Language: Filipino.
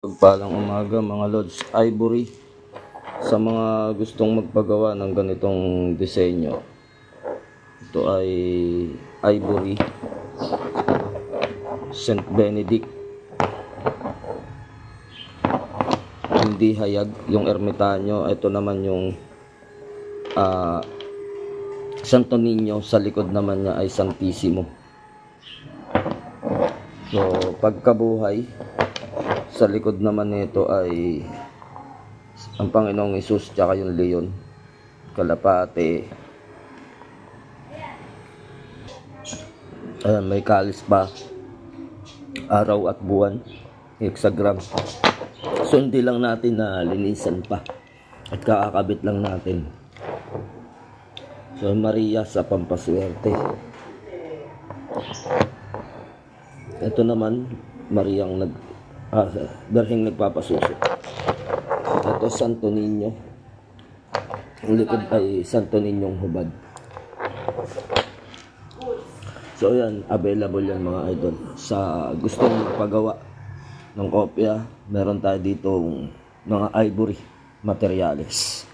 Pagpalang umaga mga Lods, Ivory. Sa mga gustong magpagawa ng ganitong disenyo, ito ay Ivory St. Benedict, hindi hayag yung ermitanyo. Ito naman yung Santo Niño, sa likod naman niya ay Santissimo. So pagkabuhay, sa likod naman nito ay ang Panginoong Hesus tsaka yung leon, kalapate. Ayan, may kalis pa, araw at buwan, hexagram. So hindi lang natin na linisan pa at kakakabit lang natin. So Maria sa pampaswerte. Ito naman Mariang Berheng nagpapasuso. Ito Santo Niño, ang likod ay Santo Niñong hubad. So yan, available yan mga idol. Sa gustong magpagawa ng kopya, meron tayo dito mga ivory materials.